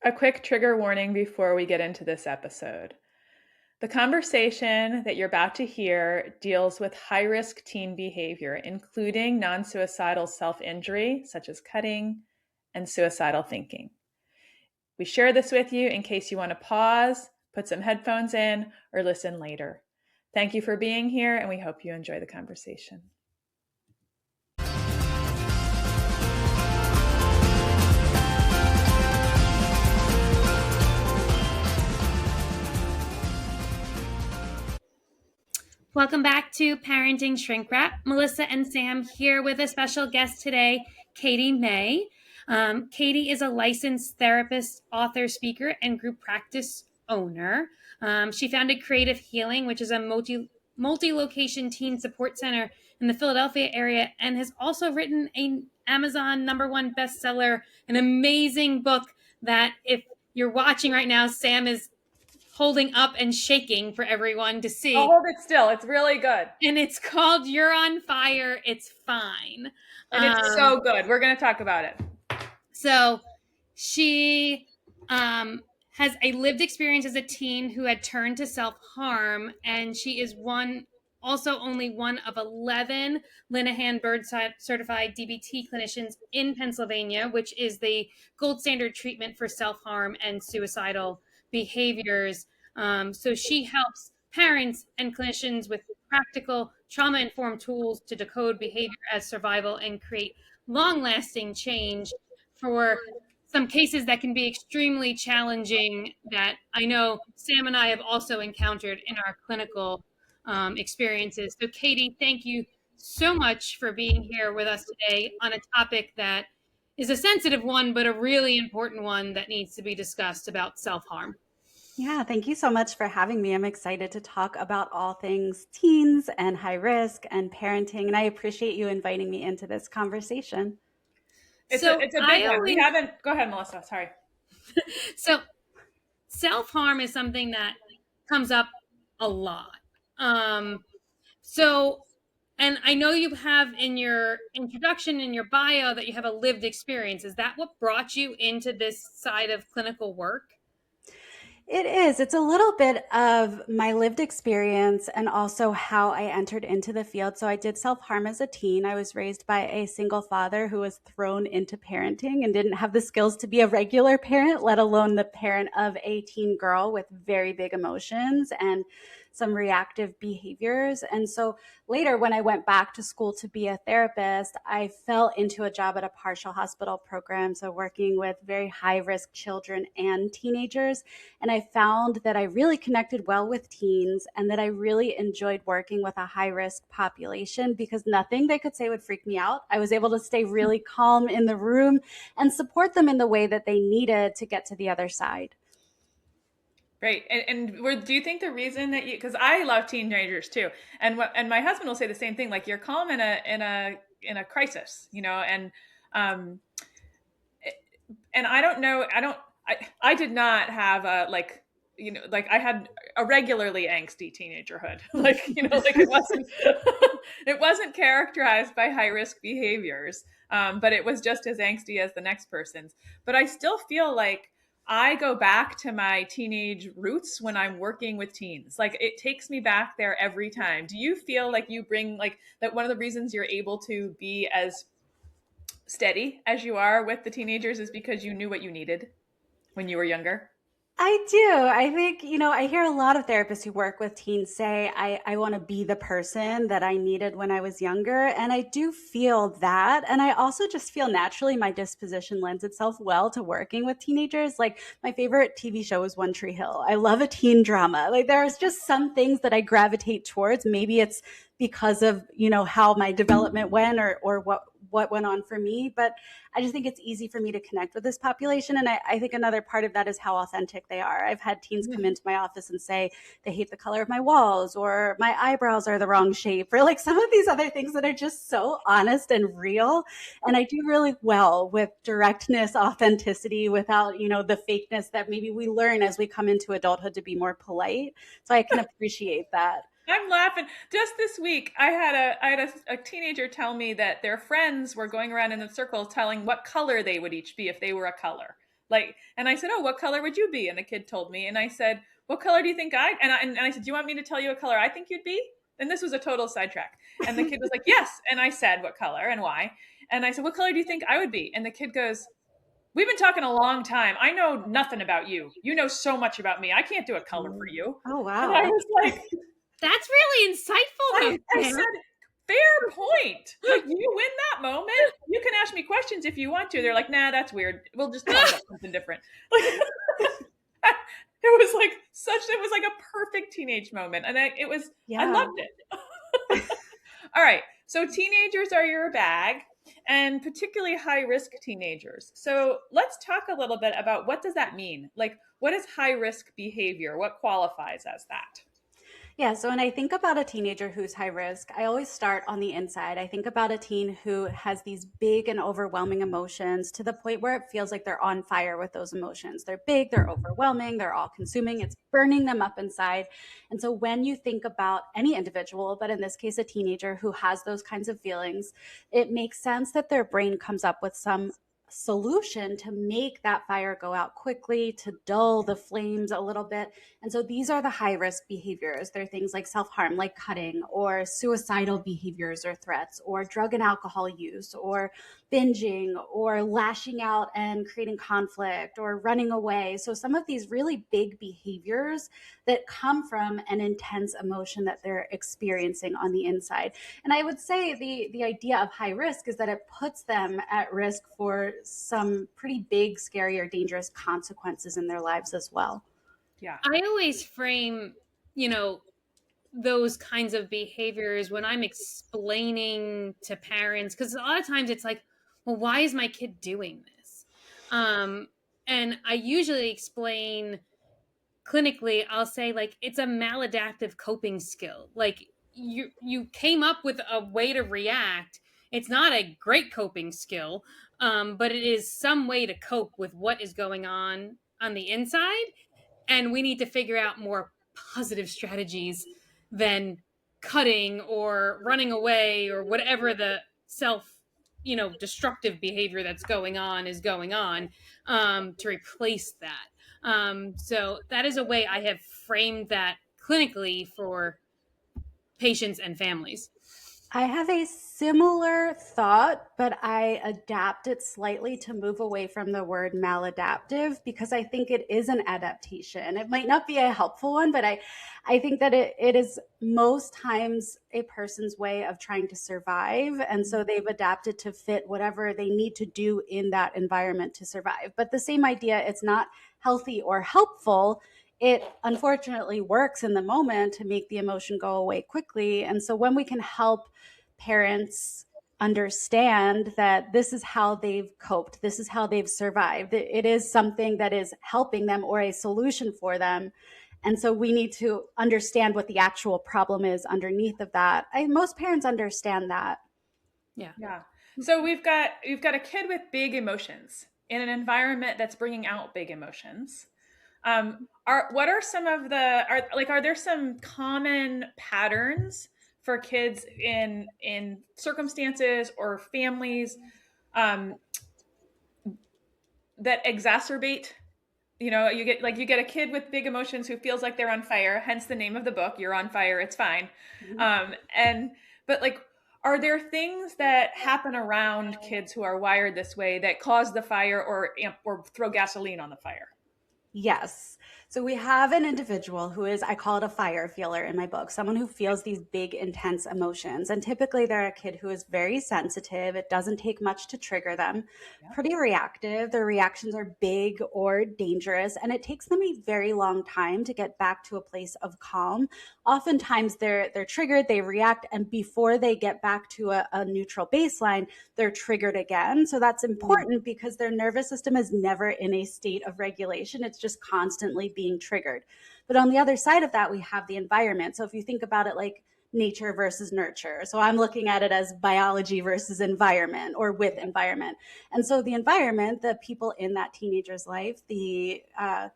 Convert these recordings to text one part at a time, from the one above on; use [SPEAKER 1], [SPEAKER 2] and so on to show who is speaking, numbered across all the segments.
[SPEAKER 1] A quick trigger warning before we get into this episode. The conversation that you're about to hear deals with high-risk teen behavior, including non-suicidal self-injury, such as cutting, and suicidal thinking. We share this with you in case you want to pause, put some headphones in, or listen later. Thank you for being here, and we hope you enjoy the conversation.
[SPEAKER 2] Welcome back to Parenting Shrink Wrap. Melissa and Sam here with a special guest today, Katie May. Katie is a licensed therapist, author, speaker, and group practice owner. She founded Creative Healing, which is a multi-location teen support center in the Philadelphia area, and has also written an Amazon #1 bestseller, an amazing book that if you're watching right now, Sam is holding up and shaking for everyone to see.
[SPEAKER 1] I'll hold it still. It's really good.
[SPEAKER 2] And it's called You're on Fire, It's Fine.
[SPEAKER 1] And it's so good. We're going to talk about it.
[SPEAKER 2] So she has a lived experience as a teen who had turned to self-harm, and she is only one of 11 Linehan Bird certified DBT clinicians in Pennsylvania, which is the gold standard treatment for self-harm and suicidal behaviors. So she helps parents and clinicians with practical trauma-informed tools to decode behavior as survival and create long-lasting change for some cases that can be extremely challenging that I know Sam and I have also encountered in our clinical experiences. So Katie, thank you so much for being here with us today on a topic that is a sensitive one, but a really important one that needs to be discussed about self-harm.
[SPEAKER 3] Yeah, thank you so much for having me. I'm excited to talk about all things teens and high risk and parenting, and I appreciate you inviting me into this conversation.
[SPEAKER 1] It's a big one. We haven't. Go ahead, Melissa. Sorry.
[SPEAKER 2] So self-harm is something that comes up a lot. And I know you have in your introduction, in your bio, that you have a lived experience. Is that what brought you into this side of clinical work?
[SPEAKER 3] It is. It's a little bit of my lived experience and also how I entered into the field. So I did self-harm as a teen. I was raised by a single father who was thrown into parenting and didn't have the skills to be a regular parent, let alone the parent of a teen girl with very big emotions and some reactive behaviors. And so later, when I went back to school to be a therapist, I fell into a job at a partial hospital program. So working with very high risk children and teenagers. And I found that I really connected well with teens and that I really enjoyed working with a high risk population because nothing they could say would freak me out. I was able to stay really calm in the room and support them in the way that they needed to get to the other side.
[SPEAKER 1] Right. And do you think the reason that because I love teenagers too, and my husband will say the same thing, like you're calm in a crisis, and I don't know, I did not have I had a regularly angsty teenagerhood, it wasn't characterized by high risk behaviors, but it was just as angsty as the next person's. But I still feel like I go back to my teenage roots when I'm working with teens. Like it takes me back there every time. Do you feel like you bring that one of the reasons you're able to be as steady as you are with the teenagers is because you knew what you needed when you were younger?
[SPEAKER 3] I do. I think, I hear a lot of therapists who work with teens say, I want to be the person that I needed when I was younger. And I do feel that. And I also just feel naturally my disposition lends itself well to working with teenagers. Like my favorite TV show is One Tree Hill. I love a teen drama. Like there's just some things that I gravitate towards. Maybe it's because of, how my development went or what went on for me. But I just think it's easy for me to connect with this population. And I think another part of that is how authentic they are. I've had teens come into my office and say they hate the color of my walls or my eyebrows are the wrong shape or like some of these other things that are just so honest and real. And I do really well with directness, authenticity without, the fakeness that maybe we learn as we come into adulthood to be more polite. So I can appreciate that.
[SPEAKER 1] I'm laughing. Just this week, I had a teenager tell me that their friends were going around in a circle telling what color they would each be if they were a color. Like, and I said, oh, what color would you be? And the kid told me, and I said, what color do you think and I said, do you want me to tell you what color I think you'd be? And this was a total sidetrack. And the kid was like, yes. And I said, what color and why? And I said, what color do you think I would be? And the kid goes, we've been talking a long time. I know nothing about you. You know so much about me. I can't do a color for you.
[SPEAKER 3] Oh,
[SPEAKER 1] And I
[SPEAKER 3] wow.
[SPEAKER 1] was like,
[SPEAKER 2] That's really insightful, though,
[SPEAKER 1] I
[SPEAKER 2] Sarah.
[SPEAKER 1] said, fair point. Like, you win that moment. You can ask me questions if you want to. They're like, nah, that's weird. We'll just talk about something different. Like, it was like a perfect teenage moment. And I
[SPEAKER 3] Yeah.
[SPEAKER 1] loved it. All right. So teenagers are your bag, and particularly high risk teenagers. So let's talk a little bit about what does that mean? Like, what is high risk behavior? What qualifies as that?
[SPEAKER 3] Yeah, so when I think about a teenager who's high risk, I always start on the inside. I think about a teen who has these big and overwhelming emotions to the point where it feels like they're on fire with those emotions. They're big, they're overwhelming, they're all consuming, it's burning them up inside. And so when you think about any individual, but in this case, a teenager who has those kinds of feelings, it makes sense that their brain comes up with some solution to make that fire go out quickly, to dull the flames a little bit. And so these are the high risk behaviors. They're things like self harm, like cutting, or suicidal behaviors or threats, or drug and alcohol use, or binging, or lashing out and creating conflict, or running away. So some of these really big behaviors that come from an intense emotion that they're experiencing on the inside. And I would say the idea of high risk is that it puts them at risk for some pretty big, scary, or dangerous consequences in their lives as well.
[SPEAKER 1] Yeah.
[SPEAKER 2] I always frame, you know, those kinds of behaviors when I'm explaining to parents, because a lot of times it's like, well, why is my kid doing this? And I usually explain clinically, I'll say, like, it's a maladaptive coping skill. Like, you came up with a way to react. It's not a great coping skill, but it is some way to cope with what is going on the inside, and we need to figure out more positive strategies than cutting or running away or whatever the self destructive behavior that's going on is going on, to replace that. So that is a way I have framed that clinically for patients and families.
[SPEAKER 3] I have a similar thought, but I adapt it slightly to move away from the word maladaptive because I think it is an adaptation. It might not be a helpful one, but I think that it is most times a person's way of trying to survive. And so they've adapted to fit whatever they need to do in that environment to survive. But the same idea, it's not healthy or helpful. It unfortunately works in the moment to make the emotion go away quickly. And so when we can help parents understand that this is how they've coped, this is how they've survived, it is something that is helping them or a solution for them. And so we need to understand what the actual problem is underneath of that. Most parents understand that.
[SPEAKER 2] Yeah.
[SPEAKER 1] Yeah. So we've got a kid with big emotions in an environment that's bringing out big emotions. What are some of the are there some common patterns for kids in circumstances or families that exacerbate? You get a kid with big emotions who feels like they're on fire, hence the name of the book, You're on Fire, It's Fine. And but like, are there things that happen around kids who are wired this way that cause the fire or throw gasoline on the fire?
[SPEAKER 3] Yes. So we have an individual who is, I call it a fire feeler in my book, someone who feels these big, intense emotions. And typically they're a kid who is very sensitive. It doesn't take much to trigger them,
[SPEAKER 1] Yeah.
[SPEAKER 3] pretty reactive. Their reactions are big or dangerous, and it takes them a very long time to get back to a place of calm. Oftentimes they're triggered, they react, and before they get back to a neutral baseline, they're triggered again. So that's important because their nervous system is never in a state of regulation. It's just constantly being triggered. But on the other side of that, we have the environment. So if you think about it like nature versus nurture. So I'm looking at it as biology versus environment, or with environment. And so the environment, the people in that teenager's life, the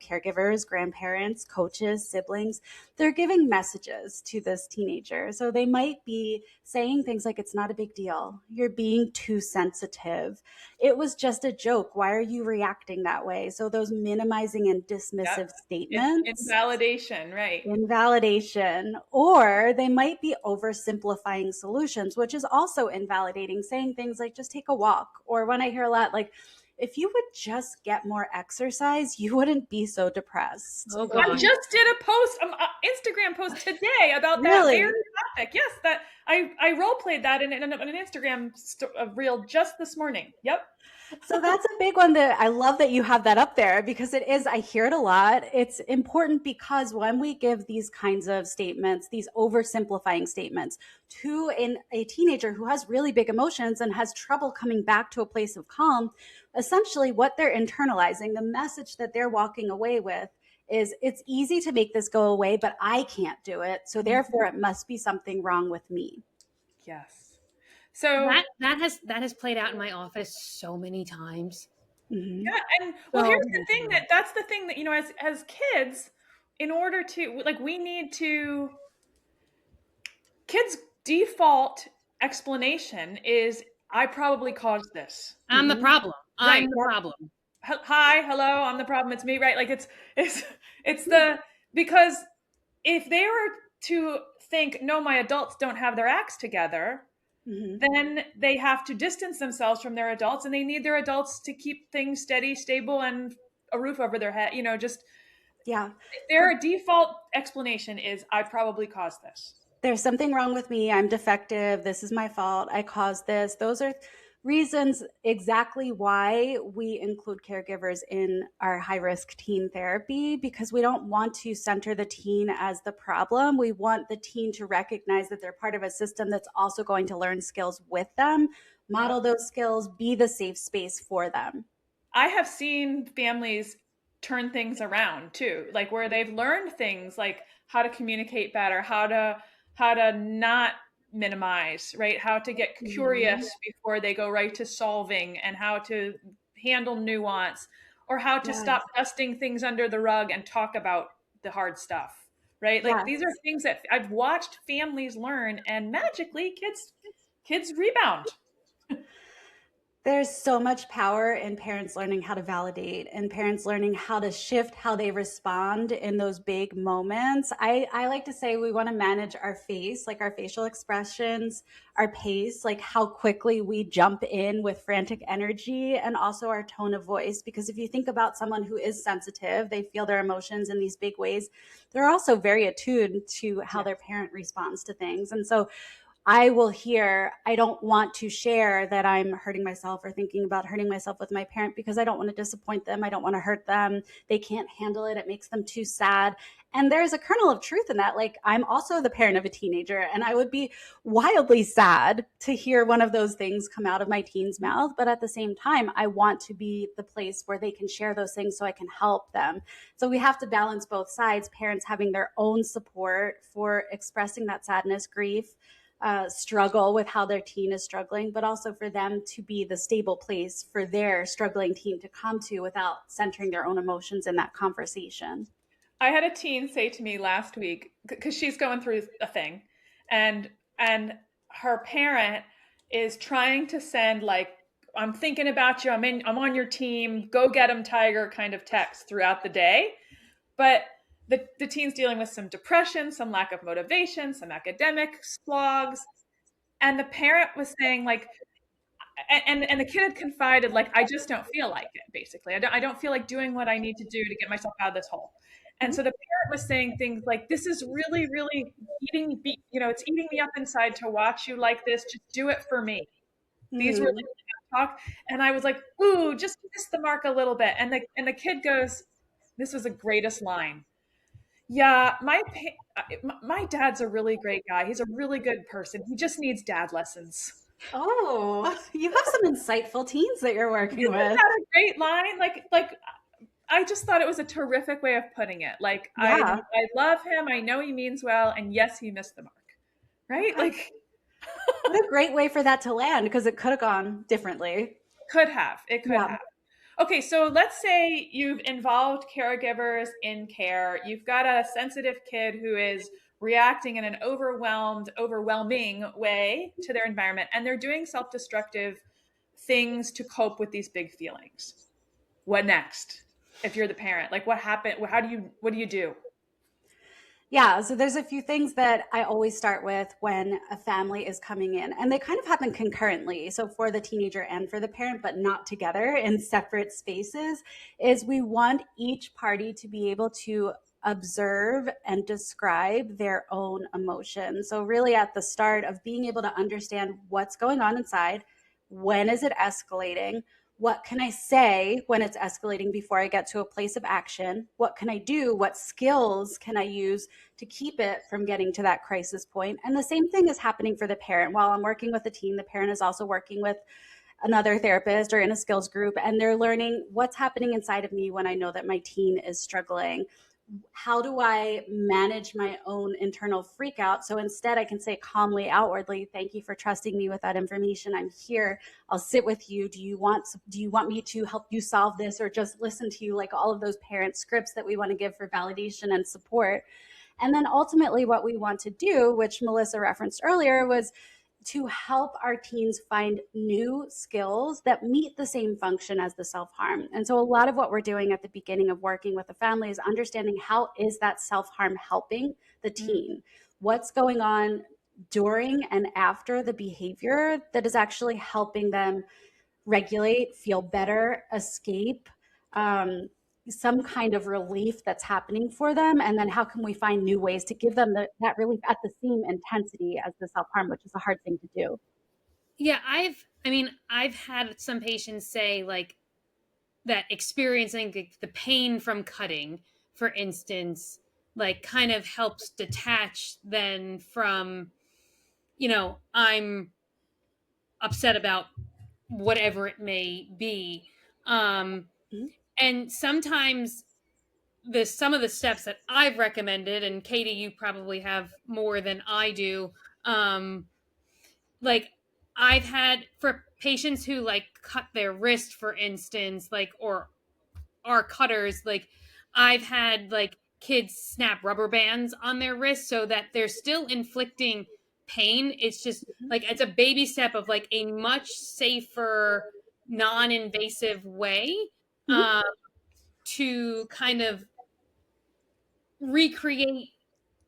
[SPEAKER 3] caregivers, grandparents, coaches, siblings, they're giving messages to this teenager. So they might be saying things like, it's not a big deal. You're being too sensitive. It was just a joke. Why are you reacting that way? So those minimizing and
[SPEAKER 1] Yep.
[SPEAKER 3] dismissive statements,
[SPEAKER 1] Invalidation, right.
[SPEAKER 3] invalidation, or they might be oversimplifying solutions, which is also invalidating, saying things like, just take a walk. Or when I hear a lot like, if you would just get more exercise, you wouldn't be so depressed.
[SPEAKER 2] Oh
[SPEAKER 1] I
[SPEAKER 2] God.
[SPEAKER 1] just did a post, Instagram post today about that
[SPEAKER 3] Really?
[SPEAKER 1] very topic. Yes, that I role played that in an Instagram reel just this morning. Yep.
[SPEAKER 3] So that's a big one that I love that you have that up there, because it is, I hear it a lot. It's important because when we give these kinds of statements, these oversimplifying statements to a teenager who has really big emotions and has trouble coming back to a place of calm, essentially what they're internalizing, the message that they're walking away with is, it's easy to make this go away, but I can't do it. So therefore it must be something wrong with me.
[SPEAKER 1] Yes. So
[SPEAKER 2] That has played out in my office so many times.
[SPEAKER 3] Mm-hmm.
[SPEAKER 1] yeah, and well,
[SPEAKER 2] So
[SPEAKER 1] here's the
[SPEAKER 2] many
[SPEAKER 1] thing,
[SPEAKER 2] times.
[SPEAKER 1] that's the thing that, as kids, in order to, like, we need to, kids' default explanation is, I probably caused this.
[SPEAKER 2] I'm the
[SPEAKER 3] Mm-hmm.
[SPEAKER 2] problem. I'm
[SPEAKER 1] Right.
[SPEAKER 2] the problem.
[SPEAKER 1] Hi, hello, I'm the problem, it's me, right? Like, it's it's the, because if they were to think, no, my adults don't have their acts together,
[SPEAKER 3] Mm-hmm.
[SPEAKER 1] then they have to distance themselves from their adults, and they need their adults to keep things steady, stable, and a roof over their head. Just
[SPEAKER 3] Yeah.
[SPEAKER 1] their default explanation is, I probably caused this.
[SPEAKER 3] There's something wrong with me. I'm defective. This is my fault. I caused this. Those are reasons exactly why we include caregivers in our high risk teen therapy, because we don't want to center the teen as the problem. We want the teen to recognize that they're part of a system that's also going to learn skills with them,
[SPEAKER 1] Yep.
[SPEAKER 3] model those skills, be the safe space for them.
[SPEAKER 1] I have seen families turn things around too, like where they've learned things like how to communicate better, how to not minimize, right? How to get
[SPEAKER 3] Mhm.
[SPEAKER 1] curious before they go right to solving, and how to handle nuance, or how to stop
[SPEAKER 3] Yes.
[SPEAKER 1] dusting things under the rug and talk about the hard stuff, right? Like, these are
[SPEAKER 3] Yes.
[SPEAKER 1] things that I've watched families learn, and magically kids rebound.
[SPEAKER 3] There's so much power in parents learning how to validate, and parents learning how to shift how they respond in those big moments. I like to say we want to manage our face, like our facial expressions, our pace, like how quickly we jump in with frantic energy, and also our tone of voice. Because if you think about someone who is sensitive, they feel their emotions in these big ways. They're also very attuned to how
[SPEAKER 1] Yes.
[SPEAKER 3] their parent responds to things. And so I will hear, I don't want to share that I'm hurting myself or thinking about hurting myself with my parent, because I don't want to disappoint them. I don't want to hurt them. They can't handle it. It makes them too sad. And there's a kernel of truth in that. Like, I'm also the parent of a teenager, and I would be wildly sad to hear one of those things come out of my teen's mouth. But at the same time, I want to be the place where they can share those things so I can help them. So we have to balance both sides, parents having their own support for expressing that sadness, grief, struggle with how their teen is struggling, but also for them to be the stable place for their struggling teen to come to without centering their own emotions in that conversation.
[SPEAKER 1] I had a teen say to me last week, because she's going through a thing, and and her parent is trying to send, like, I'm thinking about you, I'm on your team, go get him, Tiger, kind of text throughout the day. But the teen's dealing with some depression, some lack of motivation, some academic slogs, and the parent was saying, like, and the kid had confided, like, I just don't feel like it, basically. I don't feel like doing what I need to do to get myself out of this hole. And so the parent was saying things like, this is really, really it's eating me up inside to watch you like this. Just do it for me. These were
[SPEAKER 3] Mm.
[SPEAKER 1] like talk. And I was like, ooh, just missed the mark a little bit. And the kid goes, this was the greatest line. Yeah, my dad's a really great guy. He's a really good person. He just needs dad lessons.
[SPEAKER 3] Oh, you have some insightful teens that you're working
[SPEAKER 1] Isn't
[SPEAKER 3] with.
[SPEAKER 1] that a great line? Like I just thought it was a terrific way of putting it. Like, I
[SPEAKER 3] Yeah.
[SPEAKER 1] I love him. I know he means well, and yes, he missed the mark. right?
[SPEAKER 3] Okay.
[SPEAKER 1] Like,
[SPEAKER 3] What a great way for that to land, because it could have gone differently.
[SPEAKER 1] it could
[SPEAKER 3] Yeah.
[SPEAKER 1] have. Okay, so let's say you've involved caregivers in care. You've got a sensitive kid who is reacting in an overwhelming way to their environment, and they're doing self destructive things to cope with these big feelings. What next? If you're the parent, like what happened? What do you do?
[SPEAKER 3] Yeah, so there's a few things that I always start with when a family is coming in, and they kind of happen concurrently. So for the teenager and for the parent, but not together in separate spaces, is we want each party to be able to observe and describe their own emotions. So really at the start of being able to understand what's going on inside, when is it escalating? What can I say when it's escalating before I get to a place of action? What can I do? What skills can I use to keep it from getting to that crisis point? And the same thing is happening for the parent. While I'm working with the team, the parent is also working with another therapist or in a skills group, and they're learning what's happening inside of me when I know that my teen is struggling. How do I manage my own internal freak out? So instead, I can say calmly outwardly, "Thank you for trusting me with that information. I'm here. I'll sit with you. Do you want me to help you solve this, or just listen to you?" Like all of those parent scripts that we want to give for validation and support. And then ultimately, what we want to do, which Melissa referenced earlier, was to help our teens find new skills that meet the same function as the self-harm. And so a lot of what we're doing at the beginning of working with the family is understanding, how is that self-harm helping the
[SPEAKER 1] Mm,
[SPEAKER 3] teen? What's going on during and after the behavior that is actually helping them regulate, feel better, escape, um, some kind of relief that's happening for them? And then how can we find new ways to give them that relief at the same intensity as the self harm, which is a hard thing to do.
[SPEAKER 2] Yeah, I've had some patients say like that experiencing the pain from cutting, for instance, like kind of helps detach then from, I'm upset about whatever it may be. Um,
[SPEAKER 3] Mhm.
[SPEAKER 2] and sometimes some of the steps that I've recommended, and Katie, you probably have more than I do. Um, like I've had for patients who like cut their wrist, for instance, like or are cutters, like I've had like kids snap rubber bands on their wrists so that they're still inflicting pain. It's just like it's a baby step of like a much safer, non-invasive way
[SPEAKER 3] Mhm.
[SPEAKER 2] um, to kind of recreate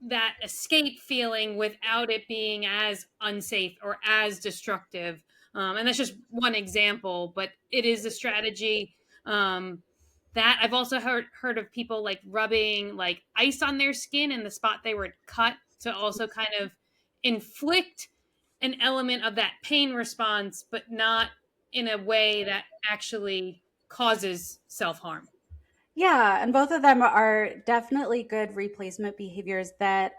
[SPEAKER 2] that escape feeling without it being as unsafe or as destructive. And that's just one example, but it is a strategy that I've also heard of people like rubbing like ice on their skin in the spot they were cut to also kind of inflict an element of that pain response, but not in a way that actually causes self harm.
[SPEAKER 3] Yeah, and both of them are definitely good replacement behaviors that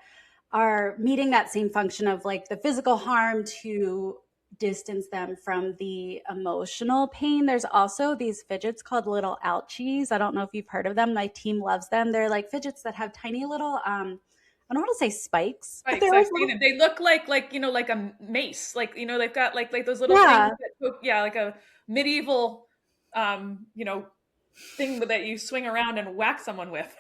[SPEAKER 3] are meeting that same function of like the physical harm to distance them from the emotional pain. There's also these fidgets called little ouchies. I don't know if you've heard of them. My team loves them. They're like fidgets that have tiny little I don't want to say spikes, but
[SPEAKER 1] spikes.
[SPEAKER 3] they're
[SPEAKER 1] I've
[SPEAKER 3] like
[SPEAKER 1] seen
[SPEAKER 3] little,
[SPEAKER 1] them. They look like like a mace. Like they've got like those little things
[SPEAKER 3] yeah.
[SPEAKER 1] that poke, yeah, like a medieval thing that you swing around and whack someone with.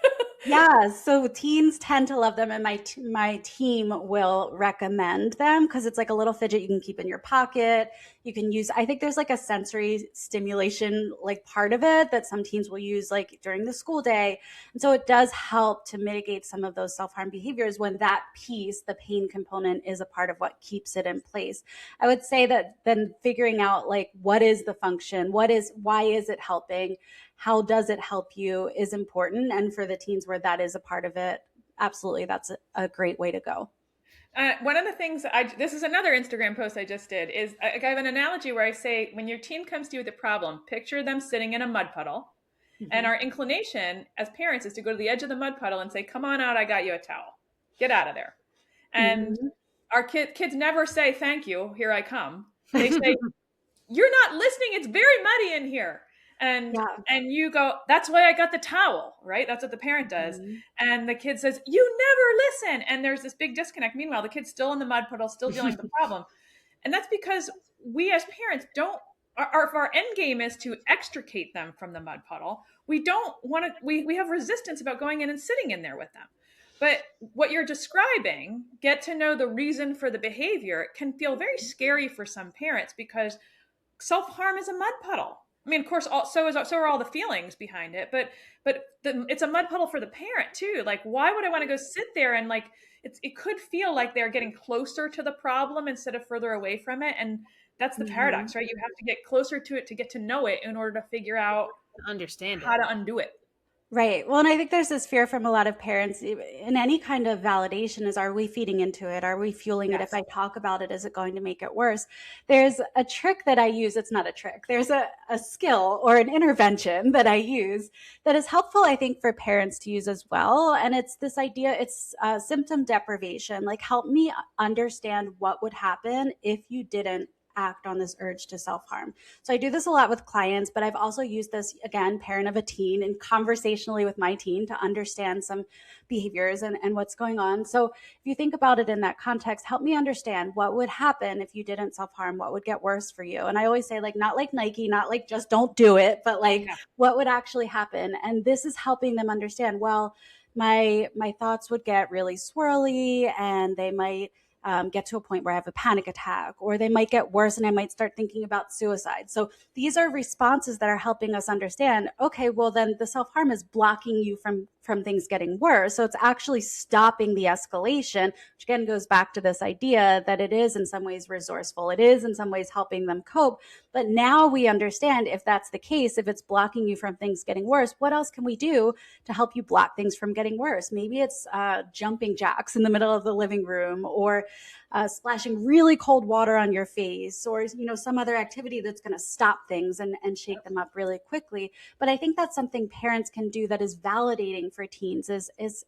[SPEAKER 3] Yeah, so teens tend to love them, and my team will recommend them because it's like a little fidget you can keep in your pocket. You can use. I think there's like a sensory stimulation like part of it that some teens will use like during the school day, and so it does help to mitigate some of those self harm behaviors when that piece, the pain component, is a part of what keeps it in place. I would say that then figuring out like what is the function, why is it helping, how does it help you, is important. And for the teens where that is a part of it, absolutely, that's a great way to go.
[SPEAKER 1] One of the things this is another Instagram post I just did is I have an analogy where I say when your teen comes to you with a problem, picture them sitting in a mud puddle, and
[SPEAKER 3] Mhm.
[SPEAKER 1] our inclination as parents is to go to the edge of the mud puddle and say, "Come on out, I got you a towel. Get out of there." And
[SPEAKER 3] Mhm.
[SPEAKER 1] our kids never say, "Thank you, here I come." They say, "You're not listening. It's very muddy in here." and
[SPEAKER 3] Yeah.
[SPEAKER 1] and you go, that's why I got the towel, right? That's what the parent does.
[SPEAKER 3] Mhm.
[SPEAKER 1] And the kid says, you never listen. And there's this big disconnect. Meanwhile, the kid's still in the mud puddle, still dealing with the problem. And that's because we as parents don't, our end game is to extricate them from the mud puddle. We don't want to, we have resistance about going in and sitting in there with them. But what you're describing, get to know the reason for the behavior, it can feel very scary for some parents because self-harm is a mud puddle. I mean, of course, so are all the feelings behind it, but it's a mud puddle for the parent too. Like, why would I want to go sit there and like it could feel like they're getting closer to the problem instead of further away from it, and that's the
[SPEAKER 3] Mhm.
[SPEAKER 1] paradox, right? You have to get closer to it to get to know it in order to figure out
[SPEAKER 2] Understand
[SPEAKER 1] how
[SPEAKER 2] it.
[SPEAKER 1] to undo it.
[SPEAKER 3] Right. Well, and I think there's this fear from a lot of parents in any kind of validation is, are we feeding into it? Are we fueling it? If
[SPEAKER 1] Yes.
[SPEAKER 3] I talk about it, is it going to make it worse? There's a trick that I use. It's not a trick. There's a skill or an intervention that I use that is helpful, I think, for parents to use as well. And it's this idea, it's symptom deprivation. Like, help me understand what would happen if you didn't act on this urge to self-harm. So I do this a lot with clients, but I've also used this, again, parent of a teen, and conversationally with my teen to understand some behaviors and what's going on. So if you think about it in that context, help me understand what would happen if you didn't self-harm, what would get worse for you. And I always say, like, not like Nike, not like just don't do it, but like
[SPEAKER 1] Yeah.
[SPEAKER 3] what would actually happen. And this is helping them understand, well, my thoughts would get really swirly, and they might get to a point where I have a panic attack, or they might get worse and I might start thinking about suicide. So these are responses that are helping us understand, okay, well, then the self harm is blocking you from things getting worse. So it's actually stopping the escalation, which again goes back to this idea that it is in some ways resourceful. It is in some ways helping them cope. But now we understand, if that's the case, if it's blocking you from things getting worse, what else can we do to help you block things from getting worse? Maybe it's jumping jacks in the middle of the living room, or splashing really cold water on your face, or some other activity that's going to stop things and shake them up really quickly. But I think that's something parents can do that is validating for teens. Is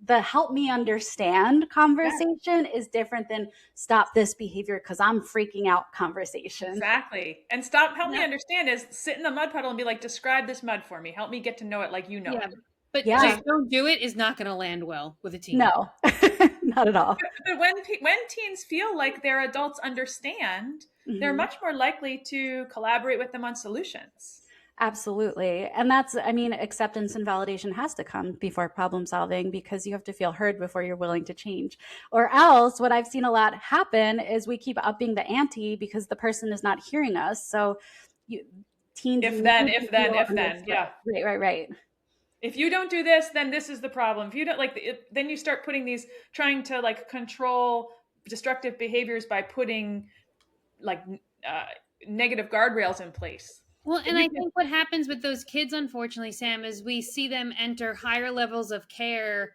[SPEAKER 3] the help me understand
[SPEAKER 1] Yeah.
[SPEAKER 3] conversation is different than stop this behavior because I'm freaking out conversation.
[SPEAKER 1] Exactly. And stop, help me
[SPEAKER 2] Yep.
[SPEAKER 1] understand is sit in the mud puddle and be like, describe this mud for me. Help me get to know it like you know it.
[SPEAKER 2] Yeah. But
[SPEAKER 3] Yeah.
[SPEAKER 2] just don't do it is not going to land well with a teen.
[SPEAKER 3] No, not at all.
[SPEAKER 1] But when teens feel like their adults understand, they're
[SPEAKER 3] Mhm.
[SPEAKER 1] much more likely to collaborate with them on solutions.
[SPEAKER 3] Absolutely. And that's, I mean, acceptance and validation has to come before problem solving, because you have to feel heard before you're willing to change. Or else, what I've seen a lot happen is we keep upping the ante because the person is not hearing us. So you, teens
[SPEAKER 1] If
[SPEAKER 3] need
[SPEAKER 1] then,
[SPEAKER 3] to
[SPEAKER 1] if then,
[SPEAKER 3] feel
[SPEAKER 1] if then,
[SPEAKER 3] understood.
[SPEAKER 1] yeah.
[SPEAKER 3] Right, right, right.
[SPEAKER 1] If you don't do this, then this is the problem. If you don't like it, then you start putting these, trying to like control destructive behaviors by putting like uh, negative guardrails in place.
[SPEAKER 2] Well,
[SPEAKER 1] If
[SPEAKER 2] and
[SPEAKER 1] you
[SPEAKER 2] I
[SPEAKER 1] can,
[SPEAKER 2] think what happens with those kids, unfortunately, Sam, is we see them enter higher levels of care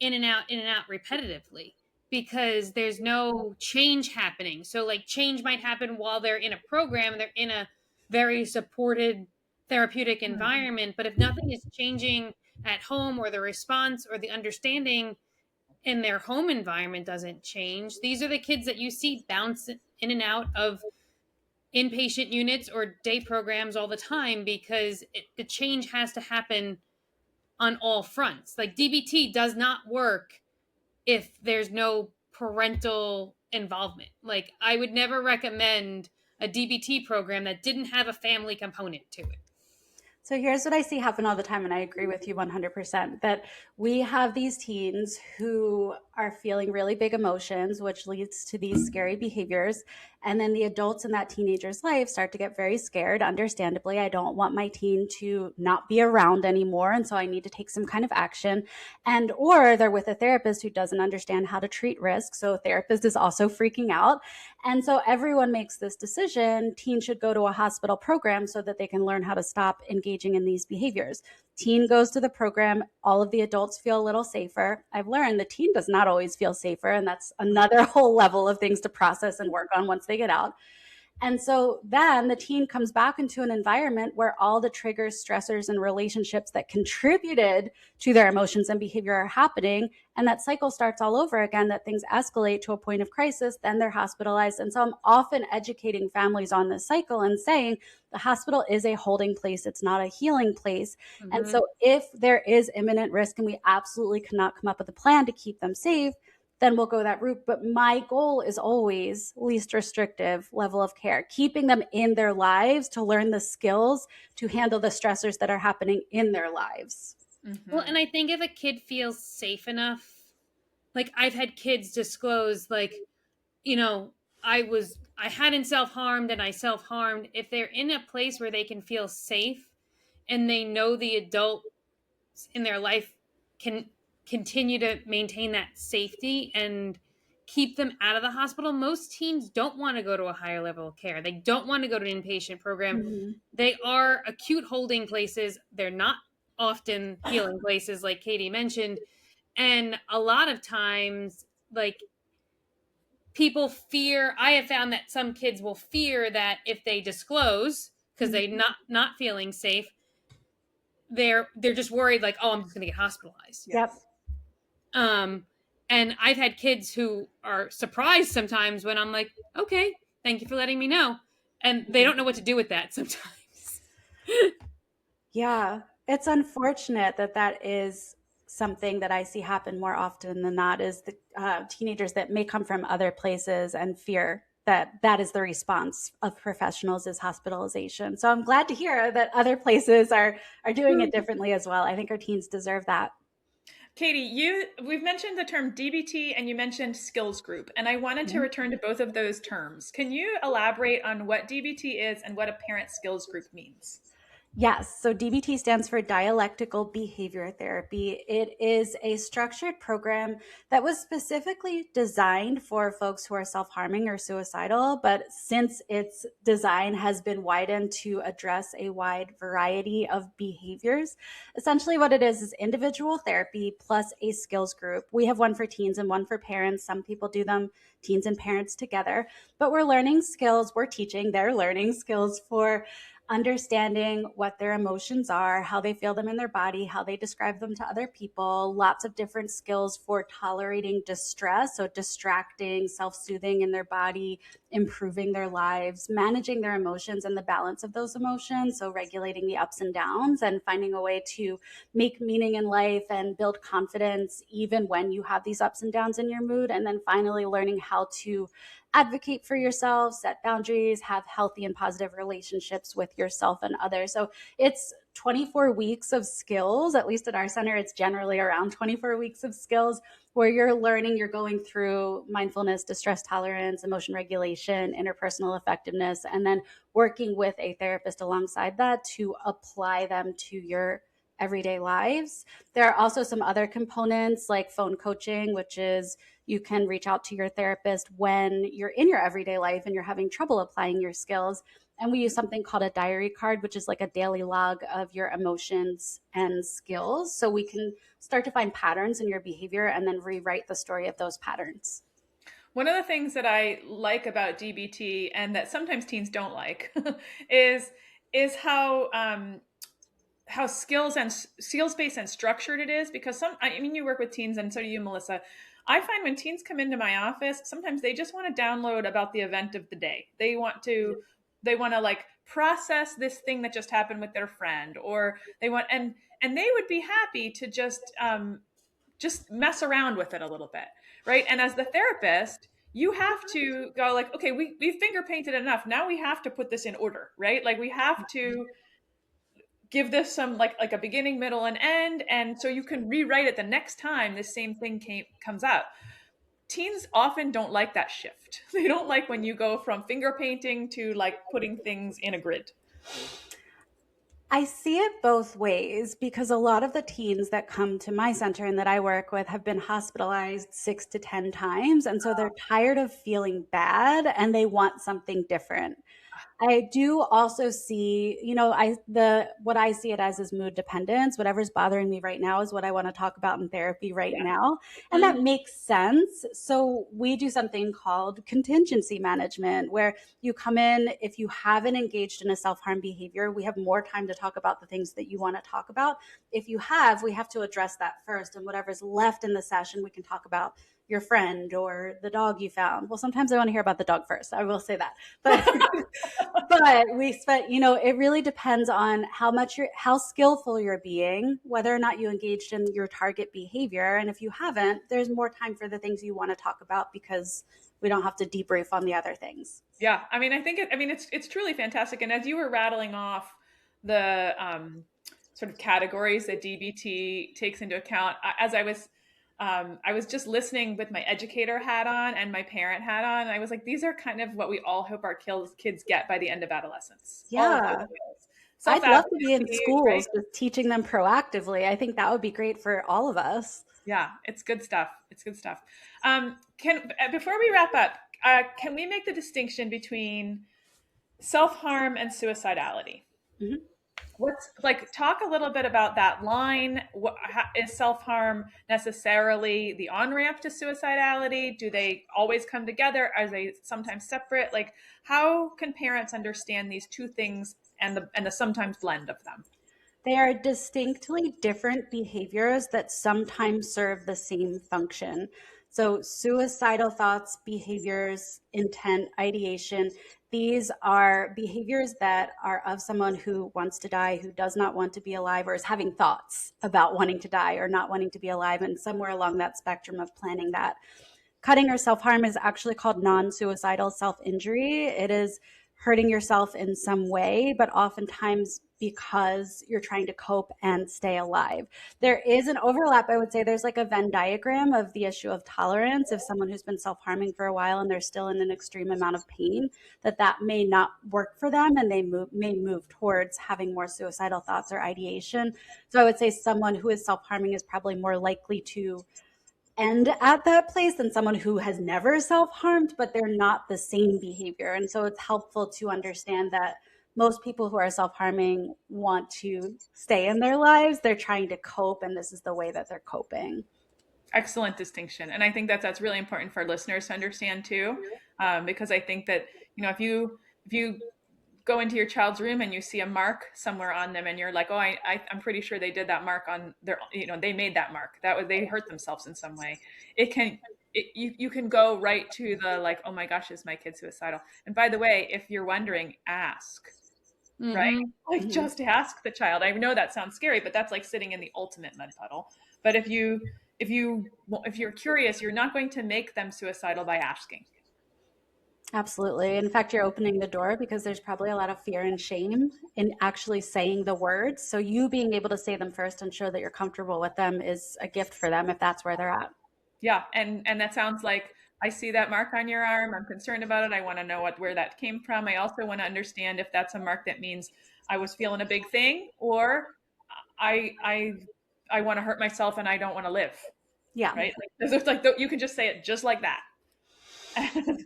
[SPEAKER 2] in and out repetitively because there's no change happening. So, like, change might happen while they're in a program, they're in a very supported therapeutic environment. But if nothing is changing at home, or the response or the understanding in their home environment doesn't change, these are the kids that you see bounce in and out of inpatient units or day programs all the time because the change has to happen on all fronts. Like, DBT does not work if there's no parental involvement. Like, I would never recommend a DBT program that didn't have a family component to it.
[SPEAKER 3] So here's what I see happen all the time, and I agree with you 100%, that we have these teens who are feeling really big emotions, which leads to these scary behaviors. And then the adults in that teenager's life start to get very scared. Understandably, I don't want my teen to not be around anymore, and so I need to take some kind of action. And or they're with a therapist who doesn't understand how to treat risk, so a therapist is also freaking out. And so everyone makes this decision. Teen should go to a hospital program so that they can learn how to stop engaging in these behaviors. Teen goes to the program, all of the adults feel a little safer. I've learned the teen does not always feel safer, and that's another whole level of things to process and work on once they get out. And so then the teen comes back into an environment where all the triggers, stressors, and relationships that contributed to their emotions and behavior are happening. And that cycle starts all over again, that things escalate to a point of crisis, then they're hospitalized. And so I'm often educating families on this cycle and saying the hospital is a holding place, it's not a healing place. And
[SPEAKER 2] Mm-hmm.
[SPEAKER 3] so if there is imminent risk and we absolutely cannot come up with a plan to keep them safe, then we'll go that route. But my goal is always least restrictive level of care, keeping them in their lives to learn the skills to handle the stressors that are happening in their lives.
[SPEAKER 2] Well,
[SPEAKER 1] Mm-hmm.
[SPEAKER 2] and I think if a kid feels safe enough, like I've had kids disclose, like, you know, I hadn't self-harmed and I self-harmed. If they're in a place where they can feel safe and they know the adults in their life can continue to maintain that safety and keep them out of the hospital, most teens don't want to go to a higher level of care. They don't want to go to an inpatient program.
[SPEAKER 3] Mm-hmm.
[SPEAKER 2] They are acute holding places. They're not often healing places, like Katie mentioned. And a lot of times, like, people fear, I have found that some kids will fear that if they disclose because they
[SPEAKER 3] Mm-hmm.
[SPEAKER 2] not feeling safe, they're just worried, like, oh, I'm just going to get hospitalized.
[SPEAKER 3] Yep.
[SPEAKER 1] Yes.
[SPEAKER 2] um and I've had kids who are surprised sometimes when I'm like, okay, thank you for letting me know, and they don't know what to do with that sometimes.
[SPEAKER 3] Yeah, it's unfortunate that that is something that I see happen more often than not is the teenagers that may come from other places and fear that that is the response of professionals is hospitalization. So I'm glad to hear that other places are doing it differently as well. I think our teens deserve that.
[SPEAKER 1] Katie, we've mentioned the term DBT and you mentioned skills group, and I wanted to return to both of those terms. Can you elaborate on what DBT is and what a parent skills group means?
[SPEAKER 3] Yes. So DBT stands for dialectical behavior therapy. It is a structured program that was specifically designed for folks who are self harming or suicidal. But since its design has been widened to address a wide variety of behaviors, essentially what it is individual therapy plus a skills group. We have one for teens and one for parents. Some people do them, teens and parents together. But we're learning skills, we're teaching, they're learning skills for understanding what their emotions are, how they feel them in their body, how they describe them to other people, lots of different skills for tolerating distress, so distracting, self soothing in their body, improving their lives, managing their emotions and the balance of those emotions, so regulating the ups and downs and finding a way to make meaning in life and build confidence even when you have these ups and downs in your mood. And then finally, learning how to advocate for yourself, set boundaries, have healthy and positive relationships with yourself and others. So it's 24 weeks of skills. At least at our center, it's generally around 24 weeks of skills where you're learning, you're going through mindfulness, distress tolerance, emotion regulation, interpersonal effectiveness, and then working with a therapist alongside that to apply them to your everyday lives. There are also some other components like phone coaching, which is you can reach out to your therapist when you're in your everyday life and you're having trouble applying your skills. And we use something called a diary card, which is like a daily log of your emotions and skills. So we can start to find patterns in your behavior and then rewrite the story of those patterns.
[SPEAKER 1] One of the things that I like about DBT and that sometimes teens don't like is is how skills based and structured it is, because I mean, you work with teens and so do you, Melissa. I find when teens come into my office, sometimes they just want to download about the event of the day. They want to like process this thing that just happened with their friend, or they want and they would be happy to just mess around with it a little bit, right? And as the therapist, you have to go like, okay, we've finger painted enough, now we have to put this in order, right? Like we have to give this some like a beginning, middle, and end, and so you can rewrite it the next time this same thing comes out. Teens often don't like that shift. They don't like when you go from finger painting to like putting things in a grid.
[SPEAKER 3] I see it both ways because a lot of the teens that come to my center and that I work with have been hospitalized 6 to 10 times. And so they're tired of feeling bad and they want something different. I do also see, what I see it as is mood dependence. Whatever's bothering me right now is what I want to talk about in therapy right
[SPEAKER 1] Yeah.
[SPEAKER 3] now. And
[SPEAKER 1] Mhm.
[SPEAKER 3] that makes sense. So we do something called contingency management, where you come in, if you haven't engaged in a self-harm behavior, we have more time to talk about the things that you want to talk about. If you have, we have to address that first. And whatever's left in the session, we can talk about your friend or the dog you found. Well, sometimes I want to hear about the dog first. I will say that. But we spent, it really depends on how skillful you're being, whether or not you engaged in your target behavior. And if you haven't, there's more time for the things you want to talk about because we don't have to debrief on the other things.
[SPEAKER 1] Yeah, I mean, it's truly fantastic. And as you were rattling off the sort of categories that DBT takes into account, I was just listening with my educator hat on and my parent hat on. And I was like, these are kind of what we all hope our kids get by the end of adolescence. All of those
[SPEAKER 3] Yeah.
[SPEAKER 1] skills,
[SPEAKER 3] I'd love to be in
[SPEAKER 1] self-advocacy, right?
[SPEAKER 3] schools just teaching them proactively. I think that would be great for all of us.
[SPEAKER 1] Yeah, it's good stuff. It's good stuff. Can Before we wrap up, can we make the distinction between self-harm and suicidality?
[SPEAKER 3] Mhm.
[SPEAKER 1] What's like, talk a little bit about that line. Is self-harm necessarily the on-ramp to suicidality? Do they always come together? Are they sometimes separate? Like, how can parents understand these two things and the sometimes blend of them?
[SPEAKER 3] They are distinctly different behaviors that sometimes serve the same function. So, suicidal thoughts, behaviors, intent, ideation, these are behaviors that are of someone who wants to die, who does not want to be alive, or is having thoughts about wanting to die or not wanting to be alive, and somewhere along that spectrum of planning that. Cutting or self harm is actually called non suicidal self injury. It is hurting yourself in some way, but oftentimes because you're trying to cope and stay alive. There is an overlap. I would say there's like a Venn diagram of the issue of tolerance. If someone who's been self harming for a while and they're still in an extreme amount of pain, that may not work for them and they may move towards having more suicidal thoughts or ideation. So I would say someone who is self harming is probably more likely to end at that place than someone who has never self-harmed, but they're not the same behavior. And so it's helpful to understand that most people who are self-harming want to stay in their lives. They're trying to cope, and this is the way that they're coping.
[SPEAKER 1] Excellent distinction, and I think that's really important for listeners to understand too, because I think that, if you go into your child's room and you see a mark somewhere on them and you're like, oh, I'm pretty sure they did that mark on their, they made that mark, that was, they hurt themselves in some way. You can go right to the, like, oh my gosh, is my kid suicidal? And by the way, if you're wondering, ask, right?
[SPEAKER 2] Mm-hmm.
[SPEAKER 1] Like,
[SPEAKER 3] Mhm.
[SPEAKER 1] just ask the child. I know that sounds scary, but that's like sitting in the ultimate mud puddle. But if you're curious, you're not going to make them suicidal by asking.
[SPEAKER 3] Absolutely. In fact, you're opening the door because there's probably a lot of fear and shame in actually saying the words. So you being able to say them first and show that you're comfortable with them is a gift for them if that's where they're at.
[SPEAKER 1] Yeah, and that sounds like, I see that mark on your arm. I'm concerned about it. I want to know where that came from. I also want to understand if that's a mark that means I was feeling a big thing, or I I I want to hurt myself and I don't want to live.
[SPEAKER 3] Yeah.
[SPEAKER 1] Right? Like, it's like you can just say it just like that. And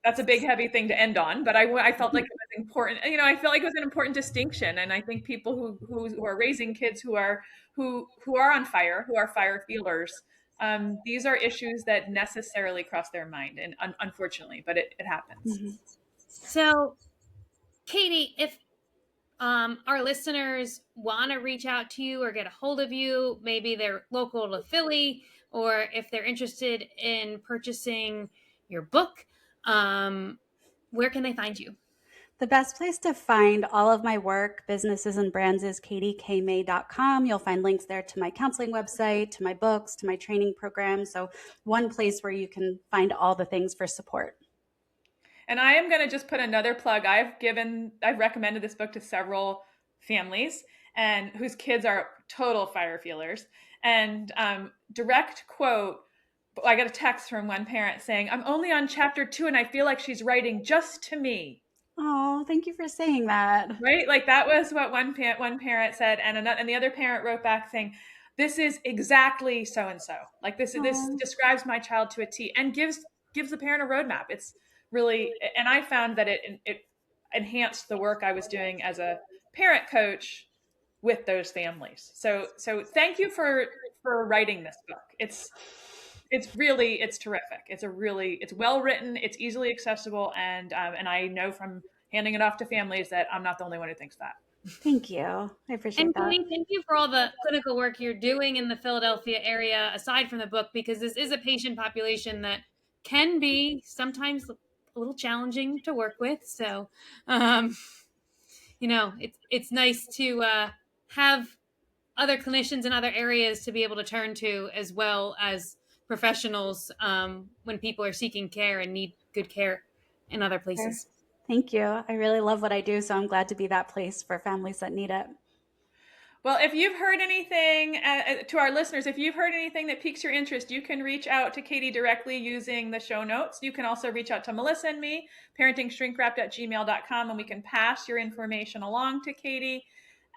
[SPEAKER 1] that's a big, heavy thing to end on. But I felt like it was important. I felt like it was an important distinction. And I think people who are raising kids who are on fire, who are fire feelers, these are issues that necessarily cross their mind, and unfortunately, but it happens.
[SPEAKER 3] Mhm.
[SPEAKER 2] So, Katie, if our listeners want to reach out to you or get a hold of you, maybe they're local to Philly, or if they're interested in purchasing your book, where can they find you?
[SPEAKER 3] The best place to find all of my work, businesses, and brands is katiekmay.com. You'll find links there to my counseling website, to my books, to my training program. So, one place where you can find all the things for support.
[SPEAKER 1] And I am going to just put another plug. I've recommended this book to several families and whose kids are total fire feelers. And direct quote, I got a text from one parent saying, "I'm only on chapter 2 and I feel like she's writing just to me."
[SPEAKER 3] Oh, thank you for saying that.
[SPEAKER 1] Right? Like, that was what one parent said, and the other parent wrote back saying, "This is exactly so and so. Like, this
[SPEAKER 3] Oh,
[SPEAKER 1] describes my child to a T," and gives the parent a roadmap. It's really, and I found that it enhanced the work I was doing as a parent coach with those families. So thank you for writing this book. It's terrific. It's well written. It's easily accessible, and I know from handing it off to families that I'm not the only one who thinks that.
[SPEAKER 3] Thank you. I appreciate
[SPEAKER 2] And
[SPEAKER 3] that.
[SPEAKER 2] Katie, thank you for all the clinical work you're doing in the Philadelphia area, aside from the book, because this is a patient population that can be sometimes a little challenging to work with. So, it's nice to have other clinicians in other areas to be able to turn to, as well as professionals when people are seeking care and need good care in other places.
[SPEAKER 3] Thank you. I really love what I do, so I'm glad to be that place for families that need it.
[SPEAKER 1] Well, if you've heard anything, to our listeners, if you've heard anything that piques your interest, you can reach out to Katie directly using the show notes. You can also reach out to Melissa and me, parentingshrinkwrapped@gmail.com, and we can pass your information along to Katie.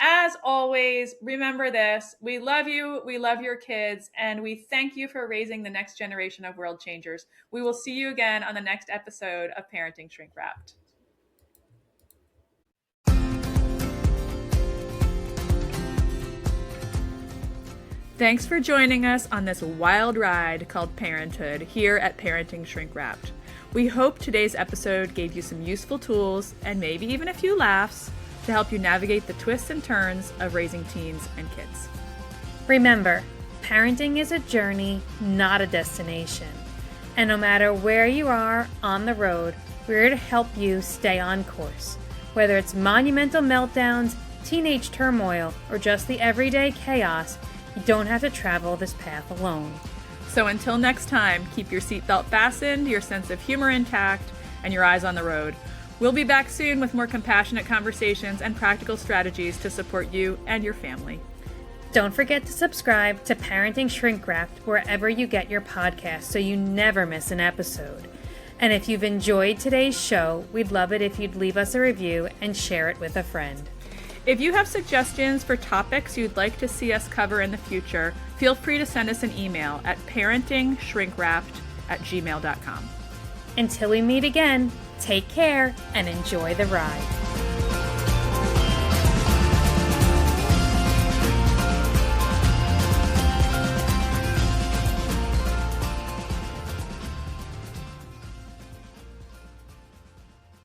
[SPEAKER 1] As always, remember this: we love you, we love your kids, and we thank you for raising the next generation of world changers. We will see you again on the next episode of Parenting Shrink Wrapped. Thanks for joining us on this wild ride called parenthood here at Parenting Shrink Wrapped. We hope today's episode gave you some useful tools and maybe even a few laughs to help you navigate the twists and turns of raising teens and kids.
[SPEAKER 2] Remember, parenting is a journey, not a destination. And no matter where you are on the road, we're here to help you stay on course. Whether it's monumental meltdowns, teenage turmoil, or just the everyday chaos, you don't have to travel this path alone.
[SPEAKER 1] So until next time, keep your seatbelt fastened, your sense of humor intact, and your eyes on the road. We'll be back soon with more compassionate conversations and practical strategies to support you and your family.
[SPEAKER 2] Don't forget to subscribe to Parenting Shrink Wrapped wherever you get your podcasts so you never miss an episode. And if you've enjoyed today's show, we'd love it if you'd leave us a review and share it with a friend.
[SPEAKER 1] If you have suggestions for topics you'd like to see us cover in the future, feel free to send us an email at parentingshrinkwrapped@gmail.com.
[SPEAKER 2] Until we meet again, take care and enjoy the ride.